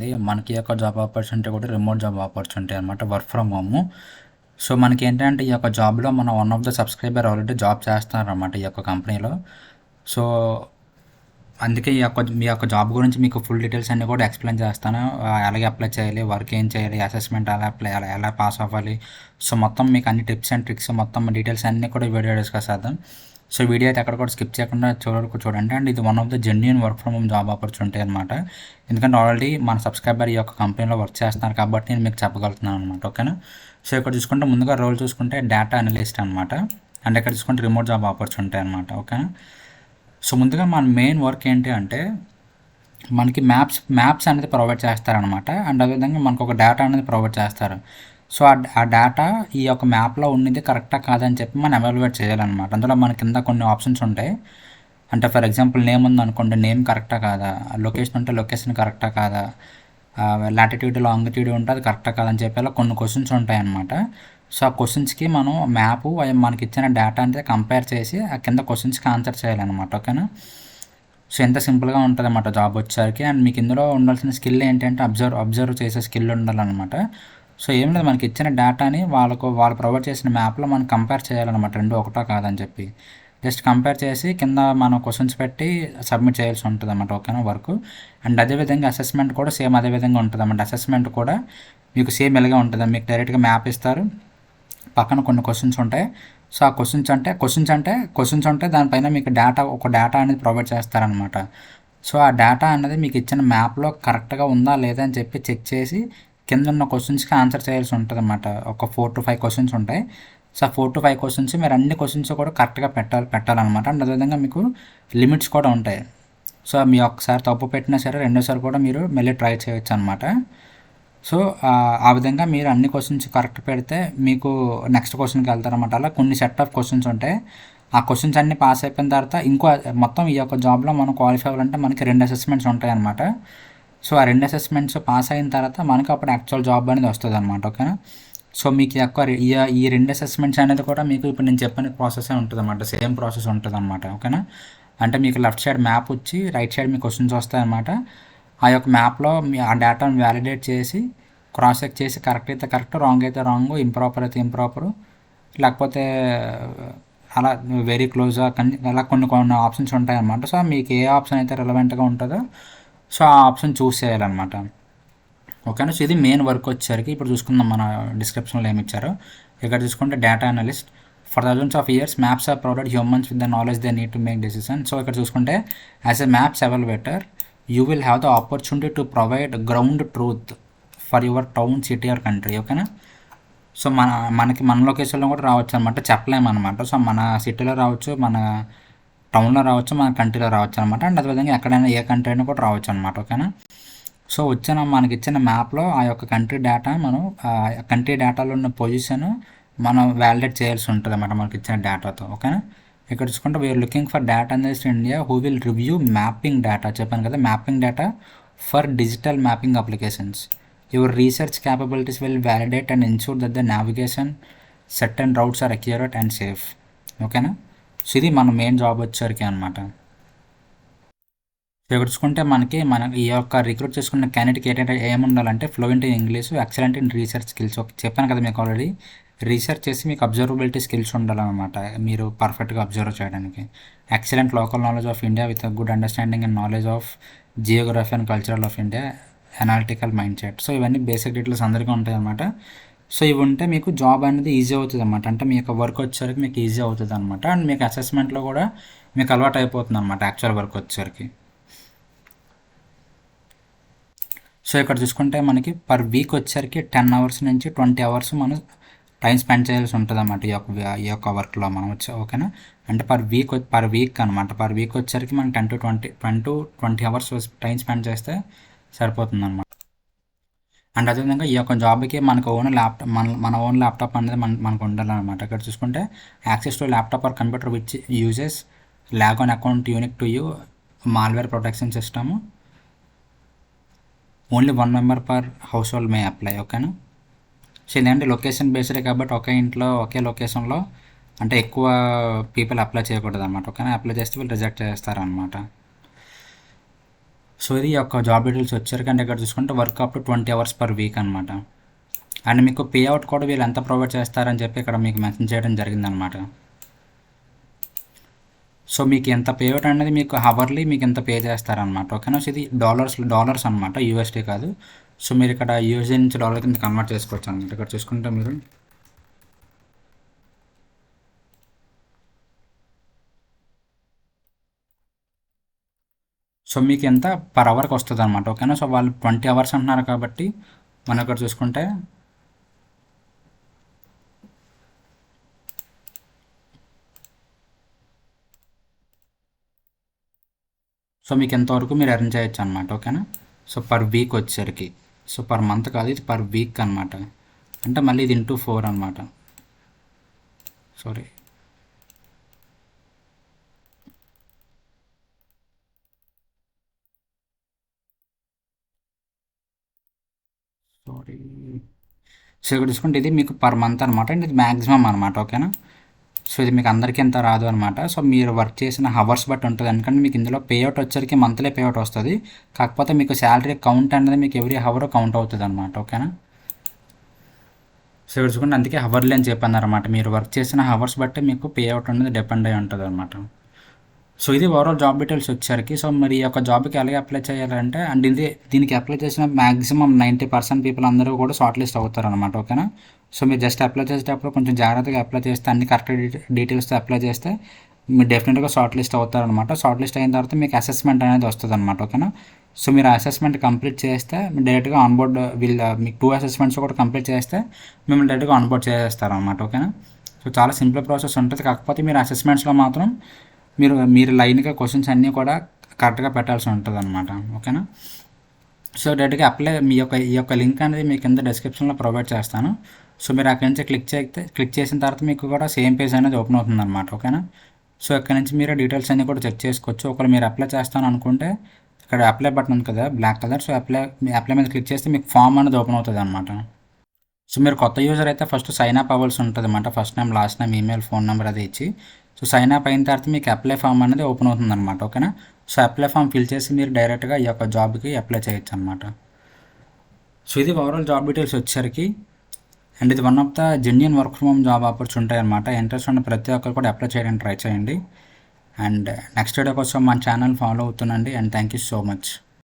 అండి. మనకి యొక్క జాబ్ ఆపర్చునిటీ కూడా రిమోట్ జాబ్ ఆపర్చునిటీ అనమాట. Work from home. సో మనకి ఏంటంటే ఈ యొక్క జాబ్లో మన one of the subscriber already job చేస్తున్నారన్నమాట ఈ యొక్క కంపెనీలో. సో అందుకే మీ యొక్క జాబ్ గురించి మీకు ఫుల్ డీటెయిల్స్ అన్నీ కూడా ఎక్స్ప్లెయిన్ చేస్తాను. ఎలాగే అప్లై చేయాలి, వర్క్ ఏం చేయాలి, అసెస్మెంట్ ఎలా పాస్ అవ్వాలి. సో మొత్తం మీకు అన్ని టిప్స్ అండ్ ట్రిక్స్ మొత్తం డీటెయిల్స్ అన్నీ కూడా వీడియో డిస్కస్ చేద్దాం. సో వీడియో అయితే ఎక్కడ కూడా స్కిప్ చేయకుండా చూడండి. అండ్ ఇది one of the genuine work from home job opportunity అనమాట. ఎందుకంటే ఆల్రెడీ మన సబ్స్క్రైబర్ ఈ యొక్క కంపెనీలో వర్క్ చేస్తున్నారు కాబట్టి నేను మీకు చెప్పగలుగుతున్నాను అనమాట. ఓకేనా. సో ఇక్కడ చూసుకుంటే ముందుగా రోల్ చూసుకుంటే డేటా అనలిస్ట్ అనమాట. అండ్ ఇక్కడ చూసుకుంటే రిమోట్ జాబ్ ఆపర్చునిటీ అనమాట. ఓకేనా. సో ముందుగా మన మెయిన్ వర్క్ ఏంటి అంటే మనకి మ్యాప్స్ అనేది ప్రొవైడ్ చేస్తారనమాట. అండ్ అదేవిధంగా మనకు ఒక డేటా అనేది ప్రొవైడ్ చేస్తారు. సో ఆ డేటా ఈ యొక్క మ్యాప్లో ఉన్నది కరెక్టా కాదని చెప్పి మనం ఎవాల్యుయేట్ చేయాలన్నమాట. అందులో మన కింద కొన్ని ఆప్షన్స్ ఉంటాయి. అంటే ఫర్ ఎగ్జాంపుల్ నేమ్ ఉంది అనుకోండి, నేమ్ కరెక్టా కాదా, లొకేషన్ ఉంటే లొకేషన్ కరెక్టా కాదా, లాటిట్యూడ్ లాంగిట్యూడ్ ఉంటే అది కరెక్టా కాదని చెప్పి అలా కొన్ని క్వశ్చన్స్ ఉంటాయి అన్నమాట. సో ఆ క్వశ్చన్స్కి మనం మ్యాప్ మనకి ఇచ్చిన డేటా అంటే కంపేర్ చేసి ఆ కింద క్వశ్చన్స్కి ఆన్సర్ చేయాలన్నమాట. ఓకేనా. సో ఎంత సింపుల్గా ఉంటుంది అన్నమాట జాబ్ వచ్చేసరికి. అండ్ మీకు ఇందులో ఉండాల్సిన స్కిల్ ఏంటంటే అబ్జర్వ్ చేసే స్కిల్ ఉండాలన్నమాట. సో ఏం లేదు, మనకి ఇచ్చిన డేటాని వాళ్ళు ప్రొవైడ్ చేసిన మ్యాప్లో మనం కంపేర్ చేయాలన్నమాట, రెండు ఒకటో కాదని చెప్పి జస్ట్ కంపేర్ చేసి కింద మనం క్వశ్చన్స్ పెట్టి సబ్మిట్ చేయాల్సి ఉంటుంది అన్నమాట. ఓకేనా వర్క్. అండ్ అదేవిధంగా అసెస్మెంట్ కూడా సేమ్ అదేవిధంగా ఉంటుంది అన్నమాట. అసెస్మెంట్ కూడా మీకు సేమ్ ఇలాగే ఉంటుంది. మీకు డైరెక్ట్గా మ్యాప్ ఇస్తారు, పక్కన కొన్ని క్వశ్చన్స్ ఉంటాయి. సో ఆ క్వశ్చన్స్ అంటే దానిపైన మీకు ఒక డేటా అనేది ప్రొవైడ్ చేస్తారనమాట. సో ఆ డేటా అనేది మీకు ఇచ్చిన మ్యాప్లో కరెక్ట్గా ఉందా లేదా అని చెప్పి చెక్ చేసి కింద ఉన్న క్వశ్చన్స్కి ఆన్సర్ చేయాల్సి ఉంటుంది అన్నమాట. ఒక 4 to 5 క్వశ్చన్స్ ఉంటాయి. సో ఆ 4 to 5 క్వశ్చన్స్ మీరు అన్ని క్వశ్చన్స్ కూడా కరెక్ట్గా పెట్టాలన్నమాట. అండ్ అదేవిధంగా మీకు లిమిట్స్ కూడా ఉంటాయి. సో మీ ఒకసారి తప్పు పెట్టినా సరే రెండోసారి కూడా మీరు మళ్ళీ ట్రై చేయొచ్చు అనమాట. సో ఆ విధంగా మీరు అన్ని క్వశ్చన్స్ కరెక్ట్ పెడితే మీకు నెక్స్ట్ క్వశ్చన్కి వెళ్తారన్నమాట. అలా కొన్ని సెట్ ఆఫ్ క్వశ్చన్స్ ఉంటాయి. ఆ క్వశ్చన్స్ అన్నీ పాస్ అయిపోయిన తర్వాత మొత్తం ఈ యొక్క జాబ్లో మనం క్వాలిఫై అవ్వాలంటే మనకి 2 అసెస్మెంట్స్ ఉంటాయి అన్నమాట. సో ఆ 2 అసెస్మెంట్స్ పాస్ అయిన తర్వాత మనకి అప్పుడు యాక్చువల్ జాబ్ అనేది వస్తుంది అనమాట. ఓకేనా. సో మీకు ఈ 2 అసెస్మెంట్స్ అనేది కూడా మీకు ఇప్పుడు నేను చెప్పిన ప్రాసెస్ ఉంటుంది అన్నమాట. సేమ్ ప్రాసెస్ ఉంటుంది అనమాట. ఓకేనా. అంటే మీకు లెఫ్ట్ సైడ్ మ్యాప్ వచ్చి రైట్ సైడ్ మీ క్వశ్చన్స్ వస్తాయన్నమాట. ఆ యొక్క మ్యాప్లో ఆ డేటాను వ్యాలిడేట్ చేసి క్రాస్ చెక్ చేసి కరెక్ట్ అయితే కరెక్ట్, రాంగ్ అయితే రాంగ్, ఇంప్రాపర్ అయితే ఇంప్రాపరు, లేకపోతే అలా వెరీ క్లోజ్ అలా కొన్ని ఆప్షన్స్ ఉంటాయి అన్నమాట. సో మీకు ఏ ఆప్షన్ అయితే రిలవెంట్గా ఉంటుందో సో ఆ ఆప్షన్ చూస్ చేయాలన్నమాట. ఓకేనా. సో ఇది మెయిన్ వర్క్ వచ్చేసరికి ఇప్పుడు చూసుకుందాం మన డిస్క్రిప్షన్లో ఏమి ఇచ్చారో. ఇక్కడ చూసుకుంటే data analyst for thousands of years maps are provided humans with the knowledge they need to make decision. So ఇక్కడ చూసుకుంటే as a maps evaluator you will have the opportunity to provide ground truth for your town, city or country. ఓకేనా. So మన లొకేషన్లో కూడా రావచ్చు అనమాట, చెప్పలేమన్నమాట. So మన సిటీలో రావచ్చు, మన టౌన్లో రావచ్చు, మన కంట్రీలో రావచ్చు అనమాట. అండ్ అదేవిధంగా ఎక్కడైనా ఏ కంట్రీ అయినా కూడా రావచ్చు అనమాట. ఓకేనా. సో మనకి ఇచ్చిన మ్యాప్లో ఆ యొక్క కంట్రీ డేటా మనం కంట్రీ డేటాలో ఉన్న పొజిషన్ మనం వ్యాలిడేట్ చేయాల్సి ఉంటుంది అన్నమాట మనకి ఇచ్చిన డేటాతో. ఓకేనా. ఇక్కడ చూసుకుంటే we are looking for data analyst India who will review mapping data. చెప్పాను కదా, mapping data for digital mapping applications. Your research capabilities will validate and ensure that the navigation set and routes are accurate and safe. ఓకేనా. So ఇది మన main job వచ్చేసరికి అనమాట. So ఇక్కడ చూసుకుంటే మన ఈ యొక్క రిక్రూట్ చేసుకున్న క్యాండిడేట్కి ఏంటంటే ఏముండాలంటే fluent in English, excellent in research skills. చెప్పాను కదా మీకు ఆల్రెడీ, రీసెర్చ్ చేసి మీకు అబ్జర్వబిలిటీ స్కిల్స్ ఉండాలన్నమాట మీరు పర్ఫెక్ట్గా అబ్జర్వ్ చేయడానికి. Excellent local knowledge of India with good understanding and knowledge of Geography and cultural of India, analytical mind set. So ఇవన్నీ బేసిక్ డీటెయిల్స్ అందరికీ ఉంటాయి అన్నమాట. సో ఇవి ఉంటే మీకు జాబ్ అనేది ఈజీ అవుతుంది అన్నమాట. అంటే మీ యొక్క వర్క్ వచ్చేసరికి మీకు ఈజీ అవుతుంది అనమాట. అండ్ మీకు అసెస్మెంట్లో కూడా మీకు అలవాటు అయిపోతుంది అనమాట యాక్చువల్ వర్క్ వచ్చేసరికి. సో ఇక్కడ చూసుకుంటే మనకి పర్ వీక్ వచ్చేసరికి 10 hours నుంచి 20 hours మనం టైం స్పెండ్ చేయాల్సి ఉంటుంది అన్నమాట ఈ యొక్క వర్క్లో మనం ఓకేనా. అంటే పర్ వీక్ అనమాట. పర్ వీక్ వచ్చేసరికి మనం 10 to 20 hours టైం స్పెండ్ చేస్తే సరిపోతుంది అనమాట. అండ్ అదేవిధంగా ఈ యొక్క జాబ్కి మనకు మన ఓన్ ల్యాప్టాప్ అనేది మనకు ఉండాలన్నమాట. ఇక్కడ చూసుకుంటే access to laptop or computer which uses lag on account unique to you, malware protection system, only 1 member per house hold May apply. ఓకేనా. సో ఇదేంటి లొకేషన్ బేస్డే కాబట్టి ఒకే ఇంట్లో ఒకే లొకేషన్లో అంటే ఎక్కువ పీపుల్ అప్లై చేయకూడదు అనమాట. ఓకేనా. అప్లై చేస్తే వీళ్ళు రిజెక్ట్ చేస్తారనమాట. సో ఇది యొక్క జాబ్ డీటెయిల్స్ వచ్చారు ఇక్కడ చూసుకుంటే work up to 20 hours per week అనమాట. అండ్ మీకు పే అవుట్ కూడా వీళ్ళు ఎంత ప్రొవైడ్ చేస్తారని చెప్పి ఇక్కడ మీకు మెన్షన్ చేయడం జరిగిందనమాట. సో మీకు ఎంత పే అవుట్ అనేది మీకు హవర్లీ మీకు ఎంత పే చేస్తారనమాట. ఓకేనా. సో ఇది డాలర్స్ అనమాట, యూఎస్డీ కాదు. సో మీరు ఇక్కడ యూఎస్డీ నుంచి డాలర్ కింద కన్వర్ట్ చేసుకోవచ్చు అనమాట. ఇక్కడ చూసుకుంటే మీరు సో మీకు ఎంత పర్ అవర్కి వస్తుంది అనమాట. ఓకేనా. సో వాళ్ళు 20 అవర్స్ అంటున్నారు కాబట్టి మనం ఇక్కడ చూసుకుంటే సో మీకు ఎంతవరకు మీరు ఎర్న్ చేయొచ్చు అనమాట. ఓకేనా. సో పర్ వీక్ వచ్చేసరికి, సో పర్ మంత్ కాదు, ఇది పర్ వీక్ అనమాట. అంటే మళ్ళీ ఇది ఇంటూ 4 అనమాట. Sorry, sorry. సో ఇక్కడ చూసుకుంటే ఇది మీకు పర్ మంత్ అనమాట. అండ్ ఇది మ్యాక్సిమం అనమాట. ఓకేనా. సో ఇది మీకు అందరికీ ఎంత రాదు అనమాట. సో మీరు వర్క్ చేసిన హవర్స్ బట్టి ఉంటుంది. ఎందుకంటే మీకు ఇందులో పేఅవుట్ వచ్చరికి మంత్లీ పేఅవుట్ వస్తుంది. కాకపోతే మీకు శాలరీ కౌంట్ అనేది మీకు ఎవ్రీ హవర్ కౌంట్ అవుతుంది అనమాట. ఓకేనా. సో ఇక్కడ చూసుకుంటే అందుకే హవర్లీ అని చెప్పాను అనమాట. మీరు వర్క్ చేసిన హవర్స్ బట్టి మీకు పేఅవుట్ అనేది డిపెండ్ అయి ఉంటుంది అనమాట. సో ఇది ఓవరాల్ జాబ్ డీటెయిల్స్ వచ్చేసరికి. సో మరి ఈ యొక్క జాబ్కి ఎలాగ అప్లై చేయాలంటే, అండ్ దీనికి అప్లై చేసిన మ్యాక్సిమం 90% పీపుల్ అందరూ కూడా షార్ట్ లిస్ట్ అవుతారు అనమాట. ఓకేనా. సో మీరు జస్ట్ అప్లై చేసేటప్పుడు కొంచెం జాగ్రత్తగా అప్లై చేస్తే, అన్ని కరెక్ట్ డీటెయిల్స్తో అప్లై చేస్తే మీరు డెఫినెట్గా షార్ట్ లిస్ట్ అవుతారనమాట. షార్ట్ లిస్ట్ అయిన తర్వాత మీకు అసెస్మెంట్ అనేది వస్తుంది అనమాట. ఓకేనా. సో మీరు అసెస్మెంట్ కంప్లీట్ చేస్తే డైరెక్ట్గా ఆన్బోర్డ్ మీకు 2 అసెస్మెంట్స్ కూడా కంప్లీట్ చేస్తే మిమ్మల్ని డైరెక్ట్గా ఆన్బోర్డ్ చేసేస్తారనమాట. ఓకేనా. సో చాలా సింపుల్ ప్రాసెస్ ఉంటుంది. కాకపోతే మీరు అసెస్మెంట్స్లో మాత్రం మీరు లైన్గా క్వశ్చన్స్ అన్నీ కూడా కరెక్ట్గా పెట్టాల్సి ఉంటుంది అనమాట. ఓకేనా. సో డైరెక్ట్గా అప్లై ఈ యొక్క లింక్ అనేది మీకు కింద డిస్క్రిప్షన్లో ప్రొవైడ్ చేస్తాను. సో మీరు అక్కడి నుంచి క్లిక్ చేసిన తర్వాత మీకు కూడా సేమ్ పేజ్ అనేది ఓపెన్ అవుతుంది అనమాట. ఓకేనా. సో ఇక్కడ నుంచి మీరు డీటెయిల్స్ అన్నీ కూడా చెక్ చేసుకోవచ్చు. ఒకవేళ మీరు అప్లై చేస్తాను అనుకుంటే ఇక్కడ అప్లై బటన్ ఉంది కదా బ్లాక్ కలర్, సో అప్లై మీద క్లిక్ చేస్తే మీకు ఫామ్ అనేది ఓపెన్ అవుతుంది అనమాట. సో మీరు కొత్త యూజర్ అయితే ఫస్ట్ సైన్ అప్ అవ్వాల్సి ఉంటుంది అనమాట. First name, last name, email, phone number అది ఇచ్చి సో సైన్ అప్ అయిన తర్వాత మీకు అప్లై ఫామ్ అనేది ఓపెన్ అవుతుంది అనమాట. ఓకేనా. సో అప్లై ఫామ్ ఫిల్ చేసి మీరు డైరెక్ట్గా ఈ యొక్క జాబ్కి అప్లై చేయొచ్చు అనమాట. సో ఇది ఓవరాల్ జాబ్ డీటెయిల్స్ వచ్చేసరికి. అండ్ ఇది one of the genuine work from home job opportunity అనమాట. ఇంట్రెస్ట్ ఉన్న ప్రతి ఒక్కరు కూడా అప్లై చేయడానికి ట్రై చేయండి. అండ్ నెక్స్ట్ వీడియో కోసం మన ఛానల్ ఫాలో అవుతుండండి. And thank you so much.